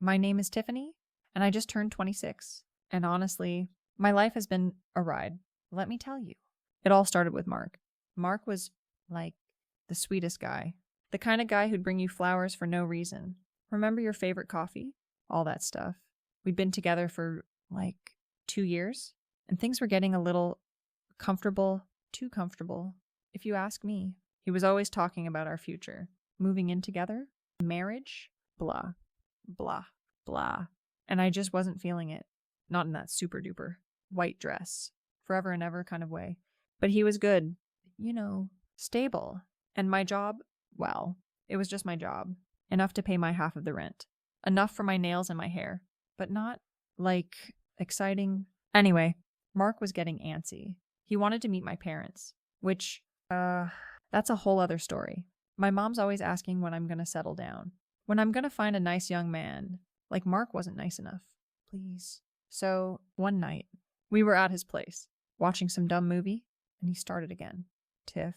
My name is Tiffany, and I just turned 26. And honestly, my life has been a ride. Let me tell you. It all started with Mark. Mark was like the sweetest guy. The kind of guy who'd bring you flowers for no reason. Remember your favorite coffee? All that stuff. We'd been together for like 2 years, and things were getting a little comfortable, too comfortable. If you ask me, he was always talking about our future. Moving in together, marriage, blah, blah, blah. And I just wasn't feeling it. Not in that super duper white dress, forever and ever kind of way. But he was good, stable. And my job, well, it was just my job. Enough to pay my half of the rent. Enough for my nails and my hair. But not, like, exciting. Anyway, Mark was getting antsy. He wanted to meet my parents, which, that's a whole other story. My mom's always asking when I'm gonna settle down. When I'm gonna find a nice young man. Like Mark wasn't nice enough. Please. So, one night, we were at his place, watching some dumb movie, and he started again. Tiff,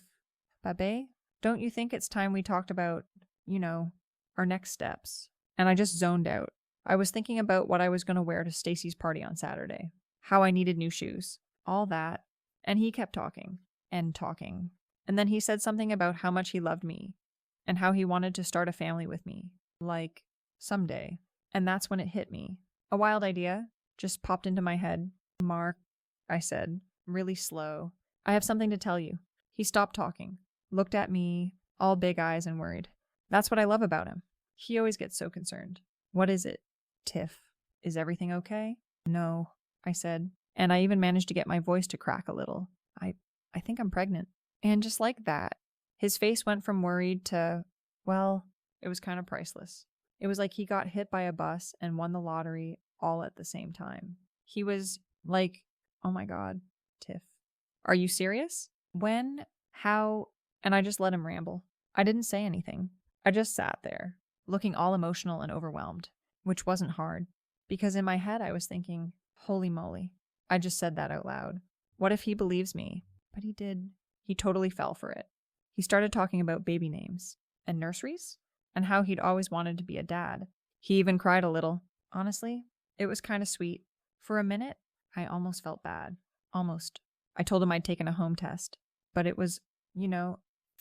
Babe, don't you think it's time we talked about, our next steps? And I just zoned out. I was thinking about what I was going to wear to Stacy's party on Saturday. How I needed new shoes. All that. And he kept talking. And talking. And then he said something about how much he loved me. And how he wanted to start a family with me. Like, someday. And that's when it hit me. A wild idea just popped into my head. Mark, I said, really slow. I have something to tell you. He stopped talking. Looked at me, all big eyes and worried. That's what I love about him. He always gets so concerned. What is it? Tiff, is everything okay? No, I said. And I even managed to get my voice to crack a little. I think I'm pregnant. And just like that, his face went from worried to, well, it was kind of priceless. It was like he got hit by a bus and won the lottery all at the same time. He was like, oh my God, Tiff, are you serious? When? How? And I just let him ramble. I didn't say anything. I just sat there, looking all emotional and overwhelmed, which wasn't hard, because in my head I was thinking, holy moly, I just said that out loud. What if he believes me? But he did. He totally fell for it. He started talking about baby names and nurseries and how he'd always wanted to be a dad. He even cried a little. Honestly, it was kind of sweet. For a minute, I almost felt bad. Almost. I told him I'd taken a home test, but it was,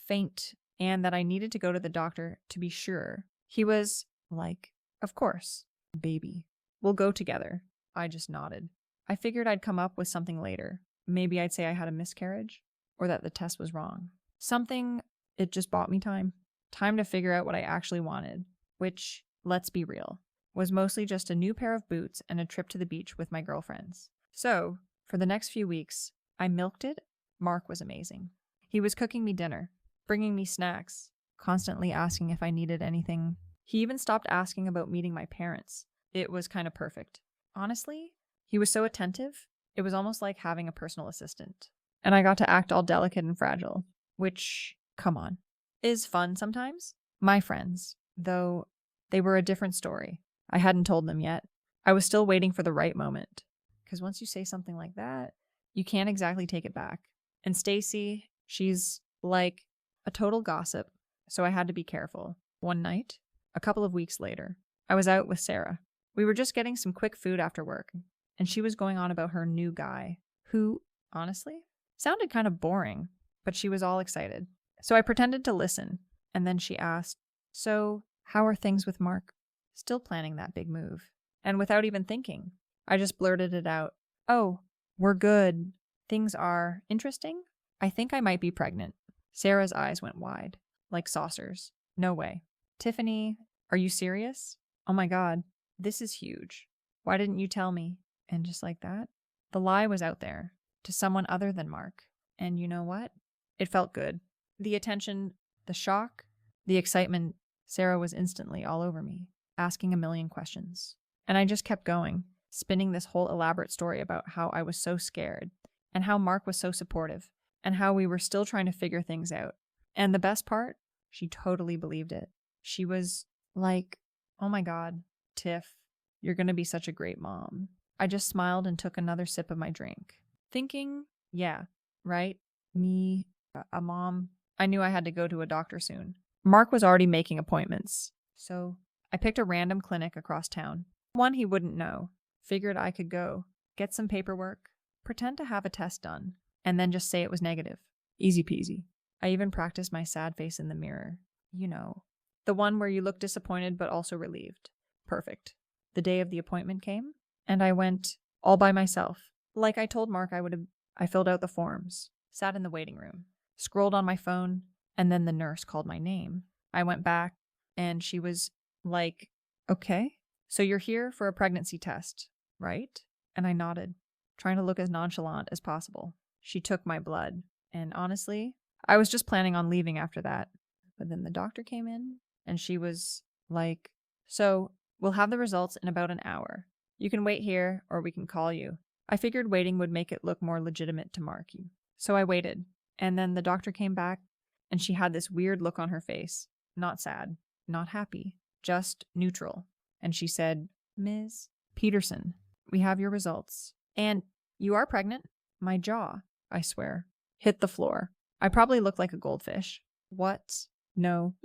faint, and that I needed to go to the doctor to be sure. He was like, of course, baby. We'll go together. I just nodded. I figured I'd come up with something later. Maybe I'd say I had a miscarriage, or that the test was wrong. Something, it just bought me time. Time to figure out what I actually wanted, which, let's be real, was mostly just a new pair of boots and a trip to the beach with my girlfriends. So, for the next few weeks, I milked it. Mark was amazing. He was cooking me dinner, bringing me snacks, constantly asking if I needed anything. He even stopped asking about meeting my parents. It was kind of perfect. Honestly, he was so attentive, it was almost like having a personal assistant. And I got to act all delicate and fragile, which, come on, is fun sometimes. My friends, though, they were a different story. I hadn't told them yet. I was still waiting for the right moment. Because once you say something like that, you can't exactly take it back. And Stacy, she's like a total gossip, so I had to be careful. One night, a couple of weeks later, I was out with Sarah. We were just getting some quick food after work, and she was going on about her new guy, who, honestly, sounded kind of boring, but she was all excited. So I pretended to listen, and then she asked, so, how are things with Mark? Still planning that big move. And without even thinking, I just blurted it out. Oh, we're good. Things are interesting. I think I might be pregnant. Sarah's eyes went wide, like saucers. No way. Tiffany, are you serious? Oh my God, this is huge. Why didn't you tell me? And just like that, the lie was out there to someone other than Mark. And you know what? It felt good. The attention, the shock, the excitement. Sarah was instantly all over me, asking a million questions. And I just kept going, spinning this whole elaborate story about how I was so scared, and how Mark was so supportive, and how we were still trying to figure things out. And the best part, she totally believed it. She was like, oh my God, Tiff, you're going to be such a great mom. I just smiled and took another sip of my drink, thinking, yeah, right? Me, a mom. I knew I had to go to a doctor soon. Mark was already making appointments. So I picked a random clinic across town. One he wouldn't know. Figured I could go, get some paperwork, pretend to have a test done, and then just say it was negative. Easy peasy. I even practiced my sad face in the mirror. You know, the one where you look disappointed but also relieved. Perfect. The day of the appointment came, and I went all by myself. Like I told Mark I would have. I filled out the forms, sat in the waiting room, scrolled on my phone, and then the nurse called my name. I went back, and she was like, okay, so you're here for a pregnancy test, right? And I nodded, trying to look as nonchalant as possible. She took my blood, and honestly, I was just planning on leaving after that. But then the doctor came in, and she was like, so we'll have the results in about an hour. You can wait here, or we can call you. I figured waiting would make it look more legitimate to mark you. So I waited, and then the doctor came back, and she had this weird look on her face. Not sad, not happy, just neutral. And she said, Ms. Peterson, we have your results. And you are pregnant? My jaw, I swear, hit the floor. I probably look like a goldfish. What? No,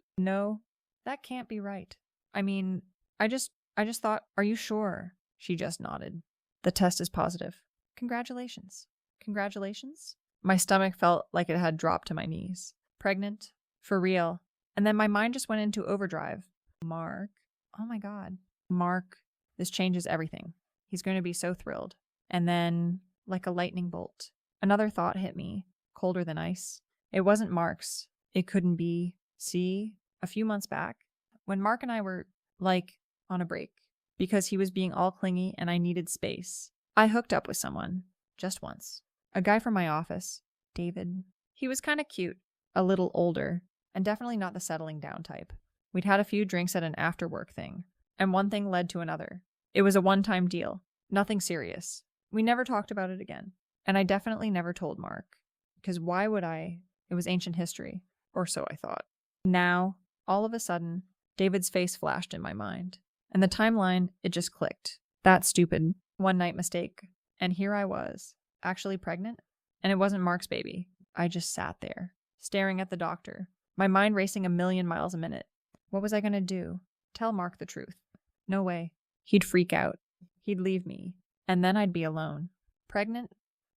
that can't be right. I mean, I just thought, are you sure? She just nodded. The test is positive. Congratulations. Congratulations? My stomach felt like it had dropped to my knees. Pregnant? For real. And then my mind just went into overdrive. Mark. Oh my God. Mark. This changes everything. He's going to be so thrilled. And then, like a lightning bolt, another thought hit me, colder than ice. It wasn't Mark's. It couldn't be. See, a few months back, when Mark and I were, like, on a break, because he was being all clingy and I needed space, I hooked up with someone, just once. A guy from my office, David. He was kind of cute, a little older, and definitely not the settling down type. We'd had a few drinks at an after-work thing, and one thing led to another. It was a one-time deal, nothing serious. We never talked about it again, and I definitely never told Mark, because why would I? It was ancient history, or so I thought. Now, all of a sudden, David's face flashed in my mind, and the timeline, it just clicked. That stupid one-night mistake, and here I was, actually pregnant, and it wasn't Mark's baby. I just sat there, staring at the doctor, my mind racing 1,000,000 miles a minute. What was I going to do? Tell Mark the truth? No way. He'd freak out. He'd leave me. And then I'd be alone. Pregnant,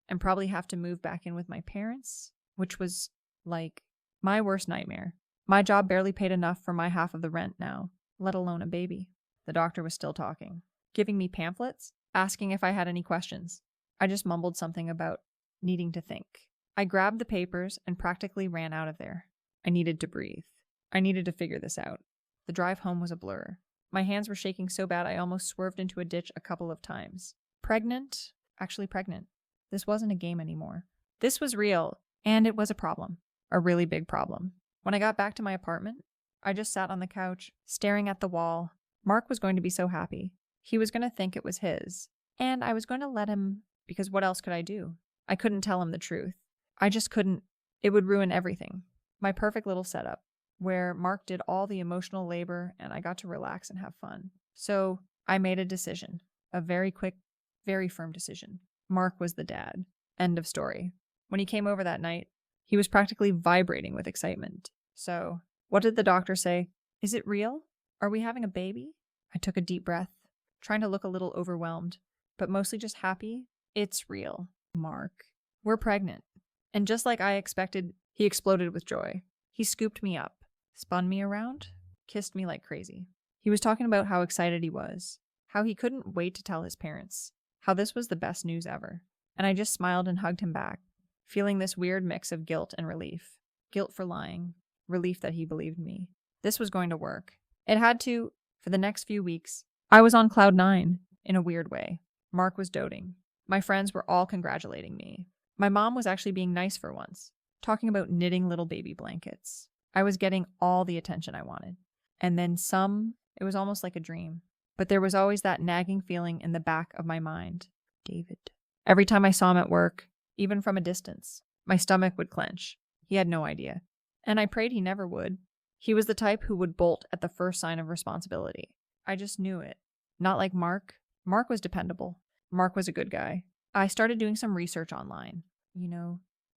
and probably have to move back in with my parents, which was, like, my worst nightmare. My job barely paid enough for my half of the rent now, let alone a baby. The doctor was still talking, giving me pamphlets, asking if I had any questions. I just mumbled something about needing to think. I grabbed the papers and practically ran out of there. I needed to breathe. I needed to figure this out. The drive home was a blur. My hands were shaking so bad I almost swerved into a ditch a couple of times. Pregnant? Actually pregnant. This wasn't a game anymore. This was real, and it was a problem. A really big problem. When I got back to my apartment, I just sat on the couch, staring at the wall. Mark was going to be so happy. He was going to think it was his. And I was going to let him, because what else could I do? I couldn't tell him the truth. I just couldn't. It would ruin everything. My perfect little setup, where Mark did all the emotional labor and I got to relax and have fun. So I made a decision. A very quick, very firm decision. Mark was the dad. End of story. When he came over that night, he was practically vibrating with excitement. So, what did the doctor say? Is it real? Are we having a baby? I took a deep breath, trying to look a little overwhelmed, but mostly just happy. It's real, Mark. We're pregnant. And just like I expected, he exploded with joy. He scooped me up, spun me around, kissed me like crazy. He was talking about how excited he was, how he couldn't wait to tell his parents, how this was the best news ever. And I just smiled and hugged him back, feeling this weird mix of guilt and relief. Guilt for lying, relief that he believed me. This was going to work. It had to. For the next few weeks, I was on cloud 9, in a weird way. Mark was doting. My friends were all congratulating me. My mom was actually being nice for once, talking about knitting little baby blankets. I was getting all the attention I wanted. And then it was almost like a dream. But there was always that nagging feeling in the back of my mind. David. Every time I saw him at work, even from a distance, my stomach would clench. He had no idea. And I prayed he never would. He was the type who would bolt at the first sign of responsibility. I just knew it. Not like Mark. Mark was dependable. Mark was a good guy. I started doing some research online.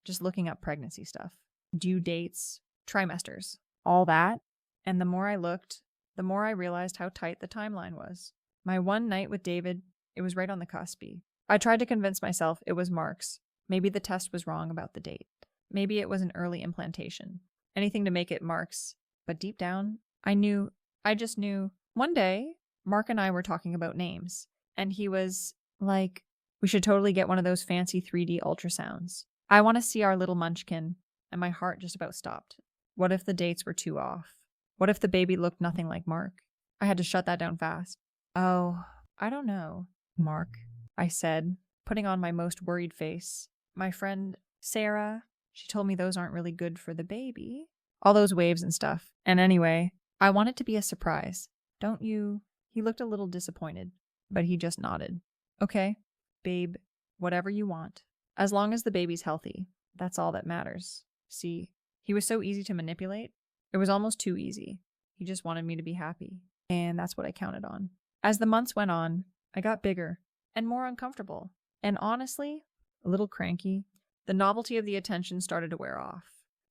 Just looking up pregnancy stuff. Due dates, trimesters, all that. And the more I looked, the more I realized how tight the timeline was. My one night with David, it was right on the cusp. I tried to convince myself it was Mark's. Maybe the test was wrong about the date. Maybe it was an early implantation. Anything to make it Mark's. But deep down, I just knew. One day, Mark and I were talking about names, and he was like, we should totally get one of those fancy 3D ultrasounds. I want to see our little munchkin, and my heart just about stopped. What if the dates were too off? What if the baby looked nothing like Mark? I had to shut that down fast. Oh, I don't know, Mark, I said, putting on my most worried face. My friend, Sarah, she told me those aren't really good for the baby. All those waves and stuff. And anyway, I want it to be a surprise. Don't you? He looked a little disappointed, but he just nodded. Okay, babe, whatever you want. As long as the baby's healthy, that's all that matters. See, he was so easy to manipulate. It was almost too easy. He just wanted me to be happy. And that's what I counted on. As the months went on, I got bigger and more uncomfortable. And honestly, a little cranky. The novelty of the attention started to wear off,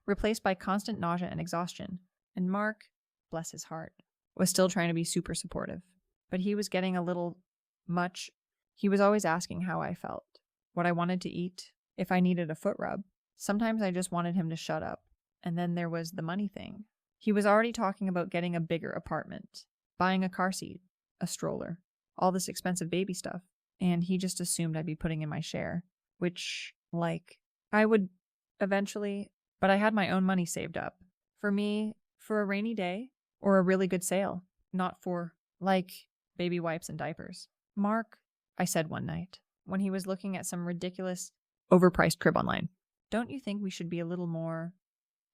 replaced by constant nausea and exhaustion. And Mark, bless his heart, was still trying to be super supportive. But he was getting a little much. He was always asking how I felt, what I wanted to eat, if I needed a foot rub. Sometimes I just wanted him to shut up. And then there was the money thing. He was already talking about getting a bigger apartment, buying a car seat, a stroller, all this expensive baby stuff. And he just assumed I'd be putting in my share, which, I would eventually, but I had my own money saved up. For me, for a rainy day or a really good sale, not for, baby wipes and diapers. Mark, I said one night, when he was looking at some ridiculous, overpriced crib online, don't you think we should be a little more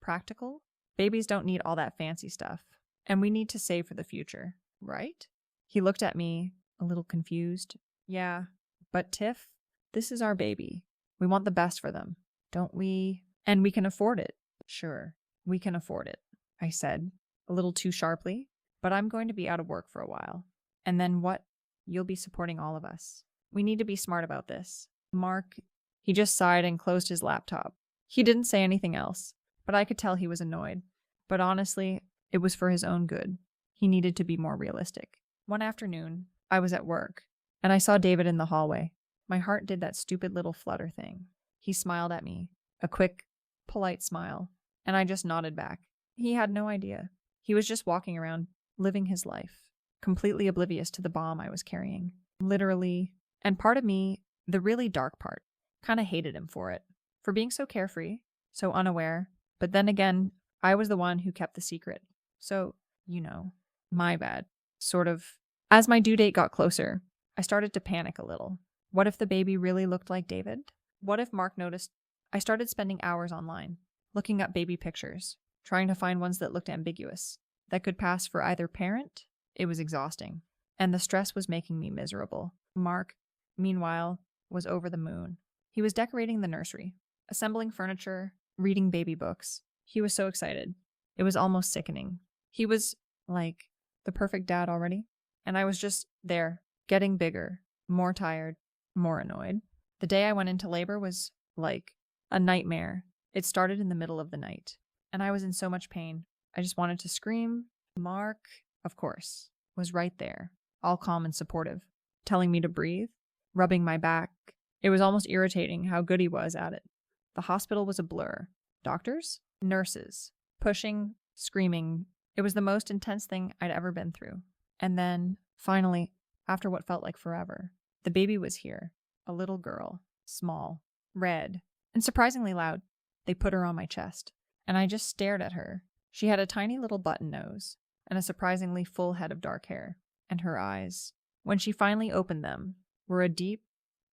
practical? Babies don't need all that fancy stuff, and we need to save for the future, right? He looked at me, a little confused. Yeah, but Tiff, this is our baby. We want the best for them, don't we? And we can afford it. Sure, we can afford it, I said, a little too sharply, but I'm going to be out of work for a while. And then what? You'll be supporting all of us. We need to be smart about this. Mark, he just sighed and closed his laptop. He didn't say anything else, but I could tell he was annoyed. But honestly, it was for his own good. He needed to be more realistic. One afternoon, I was at work, and I saw David in the hallway. My heart did that stupid little flutter thing. He smiled at me, a quick, polite smile, and I just nodded back. He had no idea. He was just walking around, living his life, completely oblivious to the bomb I was carrying. Literally. And part of me, the really dark part, kind of hated him for it. For being so carefree, so unaware. But then again, I was the one who kept the secret. So, my bad. Sort of. As my due date got closer, I started to panic a little. What if the baby really looked like David? What if Mark noticed? I started spending hours online, looking up baby pictures, trying to find ones that looked ambiguous, that could pass for either parent. It was exhausting, and the stress was making me miserable. Mark, meanwhile, was over the moon. He was decorating the nursery, assembling furniture, reading baby books. He was so excited. It was almost sickening. He was, the perfect dad already. And I was just there, getting bigger, more tired, more annoyed. The day I went into labor was, a nightmare. It started in the middle of the night, and I was in so much pain. I just wanted to scream. Mark, of course, was right there, all calm and supportive, telling me to breathe, rubbing my back. It was almost irritating how good he was at it. The hospital was a blur. Doctors? Nurses. Pushing, screaming. It was the most intense thing I'd ever been through. And then, finally, after what felt like forever, the baby was here. A little girl. Small. Red. And surprisingly loud. They put her on my chest. And I just stared at her. She had a tiny little button nose and a surprisingly full head of dark hair. And her eyes, when she finally opened them, were a deep,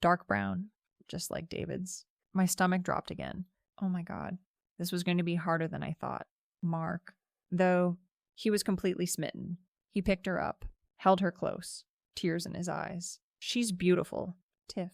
dark brown, just like David's. My stomach dropped again. Oh my God. This was going to be harder than I thought. Mark, though, he was completely smitten. He picked her up, held her close, tears in his eyes. She's beautiful, Tiff.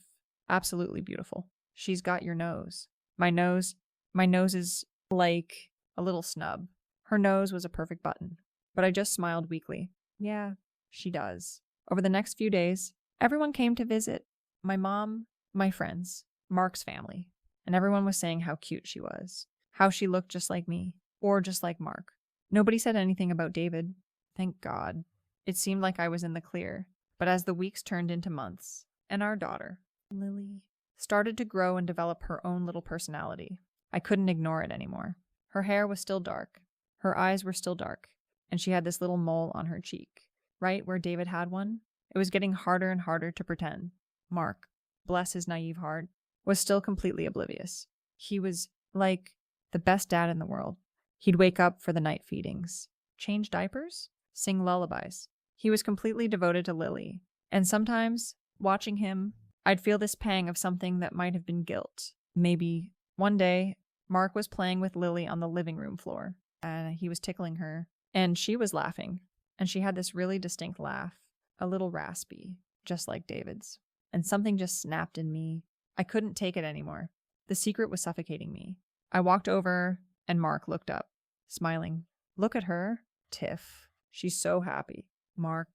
Absolutely beautiful. She's got your nose. My nose is like a little snub. Her nose was a perfect button. But I just smiled weakly. Yeah, she does. Over the next few days, everyone came to visit. My mom, my friends, Mark's family. And everyone was saying how cute she was. How she looked just like me. Or just like Mark. Nobody said anything about David. Thank God. It seemed like I was in the clear. But as the weeks turned into months, and our daughter, Lily, started to grow and develop her own little personality, I couldn't ignore it anymore. Her hair was still dark. Her eyes were still dark. And she had this little mole on her cheek, right where David had one. It was getting harder and harder to pretend. Mark, bless his naive heart, was still completely oblivious. He was like the best dad in the world. He'd wake up for the night feedings, change diapers, sing lullabies. He was completely devoted to Lily. And sometimes, watching him, I'd feel this pang of something that might have been guilt. Maybe one day, Mark was playing with Lily on the living room floor, and he was tickling her, and she was laughing. And she had this really distinct laugh, a little raspy, just like David's. And something just snapped in me. I couldn't take it anymore. The secret was suffocating me. I walked over, and Mark looked up, smiling. Look at her, Tiff. She's so happy. Mark,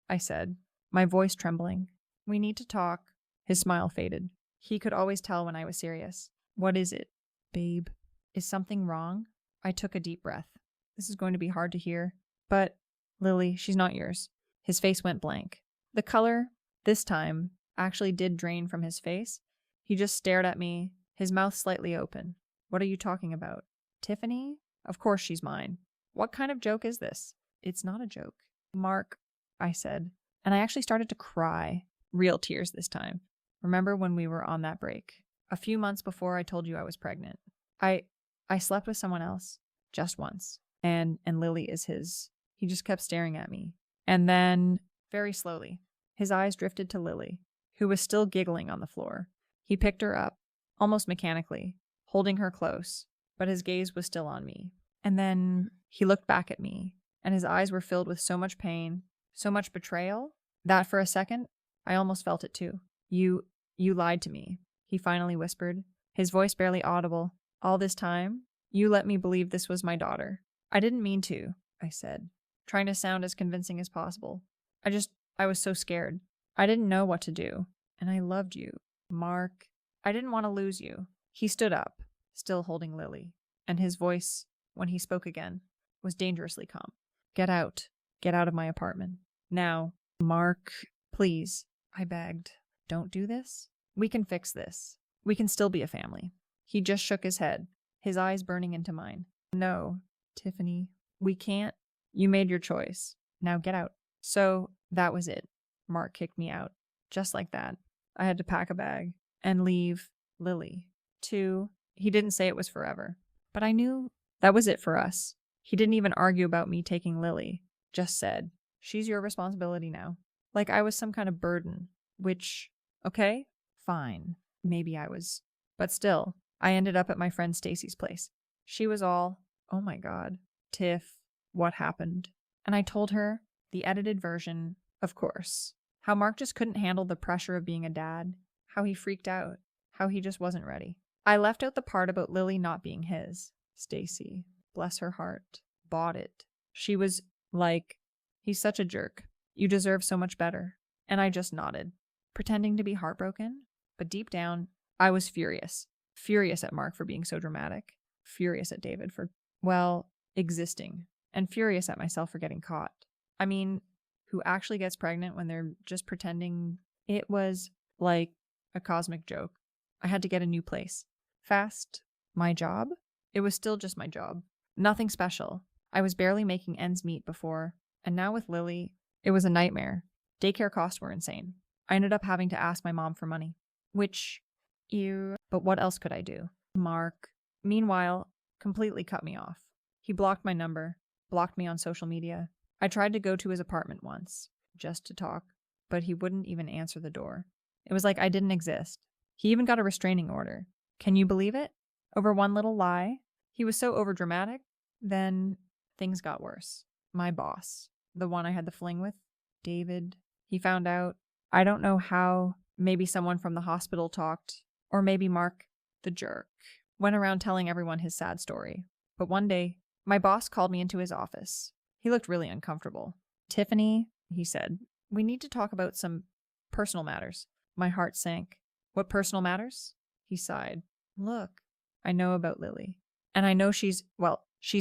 I said, my voice trembling. We need to talk. His smile faded. He could always tell when I was serious. What is it? Babe, is something wrong? I took a deep breath. This is going to be hard to hear. But, Lily, she's not yours. His face went blank. The color, this time, actually did drain from his face. He just stared at me, his mouth slightly open. What are you talking about? Tiffany? Of course she's mine. What kind of joke is this? It's not a joke. Mark, I said, and I actually started to cry. Real tears this time. Remember when we were on that break? A few months before I told you I was pregnant. I slept with someone else. Just once. And Lily is his. He just kept staring at me. And then, very slowly, his eyes drifted to Lily, who was still giggling on the floor. He picked her up, almost mechanically, holding her close, but his gaze was still on me. And then he looked back at me, and his eyes were filled with so much pain, so much betrayal, that for a second, I almost felt it too. You lied to me, he finally whispered, his voice barely audible. All this time, you let me believe this was my daughter. I didn't mean to, I said, trying to sound as convincing as possible. I was so scared. I didn't know what to do. And I loved you. Mark, I didn't want to lose you. He stood up, still holding Lily, and his voice, when he spoke again, was dangerously calm. Get out. Get out of my apartment. Now, Mark, please, I begged. Don't do this. We can fix this. We can still be a family. He just shook his head, his eyes burning into mine. No, Tiffany, we can't. You made your choice. Now get out. So that was it. Mark kicked me out. Just like that. I had to pack a bag and leave Lily. He didn't say it was forever, but I knew that was it for us. He didn't even argue about me taking Lily. Just said, she's your responsibility now. Like I was some kind of burden, which, okay, fine. Maybe I was. But still, I ended up at my friend Stacy's place. She was all, oh my God, Tiff, what happened? And I told her, the edited version, of course, how Mark just couldn't handle the pressure of being a dad, how he freaked out, how he just wasn't ready. I left out the part about Lily not being his. Stacy, bless her heart, bought it. She was like, he's such a jerk. You deserve so much better. And I just nodded, pretending to be heartbroken. But deep down, I was furious. Furious at Mark for being so dramatic. Furious at David for, well, existing. And furious at myself for getting caught. I mean, who actually gets pregnant when they're just pretending? It was like a cosmic joke. I had to get a new place. Fast. My job? It was still just my job. Nothing special. I was barely making ends meet before. And now with Lily, it was a nightmare. Daycare costs were insane. I ended up having to ask my mom for money. Which, but what else could I do? Mark, meanwhile, completely cut me off. He blocked my number, blocked me on social media. I tried to go to his apartment once, just to talk, but he wouldn't even answer the door. It was like I didn't exist. He even got a restraining order. Can you believe it? Over one little lie? He was so overdramatic. Then things got worse. My boss, the one I had the fling with, David, he found out. I don't know how. Maybe someone from the hospital talked, or maybe Mark, the jerk, went around telling everyone his sad story. But one day, my boss called me into his office. He looked really uncomfortable. Tiffany, he said, we need to talk about some personal matters. My heart sank. What personal matters? He sighed. Look, I know about Lily. And I know she's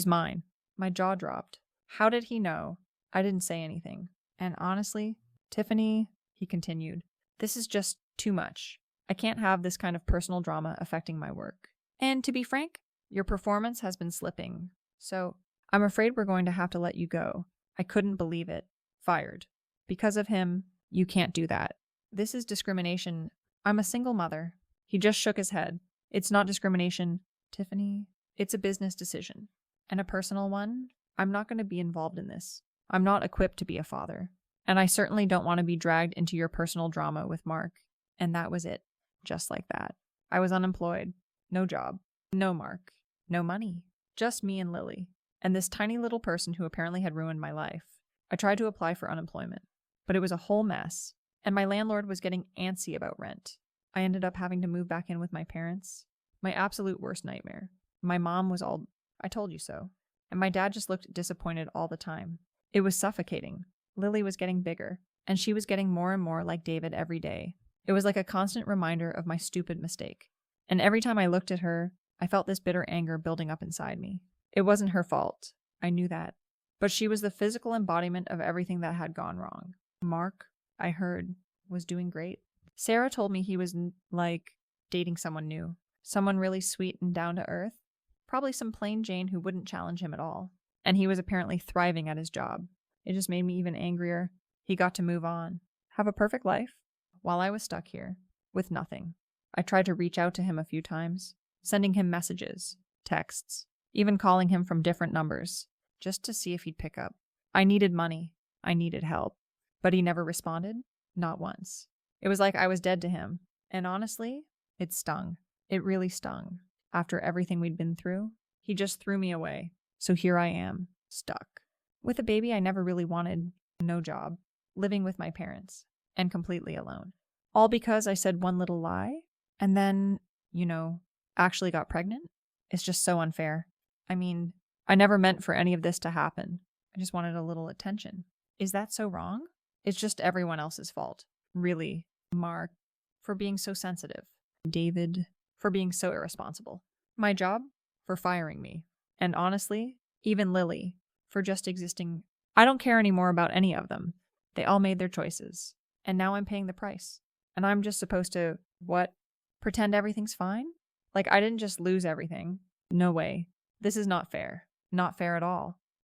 mine. My jaw dropped. How did he know? I didn't say anything. And honestly, Tiffany, he continued, this is just too much. I can't have this kind of personal drama affecting my work. And to be frank, your performance has been slipping. So I'm afraid we're going to have to let you go. I couldn't believe it. Fired. Because of him, you can't do that. This is discrimination. I'm a single mother. He just shook his head. It's not discrimination, Tiffany. It's a business decision. And a personal one. I'm not going to be involved in this. I'm not equipped to be a father. And I certainly don't want to be dragged into your personal drama with Mark. And that was it. Just like that. I was unemployed. No job. No Mark. No money. Just me and Lily. And this tiny little person who apparently had ruined my life. I tried to apply for unemployment, but it was a whole mess. And my landlord was getting antsy about rent. I ended up having to move back in with my parents. My absolute worst nightmare. My mom was all, I told you so. And my dad just looked disappointed all the time. It was suffocating. Lily was getting bigger, and she was getting more and more like David every day. It was like a constant reminder of my stupid mistake. And every time I looked at her, I felt this bitter anger building up inside me. It wasn't her fault. I knew that. But she was the physical embodiment of everything that had gone wrong. Mark, I heard, was doing great. Sarah told me he was, dating someone new. Someone really sweet and down to earth. Probably some plain Jane who wouldn't challenge him at all. And he was apparently thriving at his job. It just made me even angrier. He got to move on. Have a perfect life. While I was stuck here, with nothing. I tried to reach out to him a few times, sending him messages, texts, even calling him from different numbers, just to see if he'd pick up. I needed money. I needed help. But he never responded. Not once. It was like I was dead to him. And honestly, it stung. It really stung. After everything we'd been through, he just threw me away. So here I am, stuck. With a baby I never really wanted, no job, living with my parents, and completely alone. All because I said one little lie, and then, actually got pregnant? It's just so unfair. I mean, I never meant for any of this to happen. I just wanted a little attention. Is that so wrong? It's just everyone else's fault. Really. Mark, for being so sensitive. David, for being so irresponsible. My job, for firing me. And honestly, even Lily, for just existing. I don't care anymore about any of them. They all made their choices. And now I'm paying the price. And I'm just supposed to, pretend everything's fine? Like I didn't just lose everything. No way. This is not fair. Not fair at all.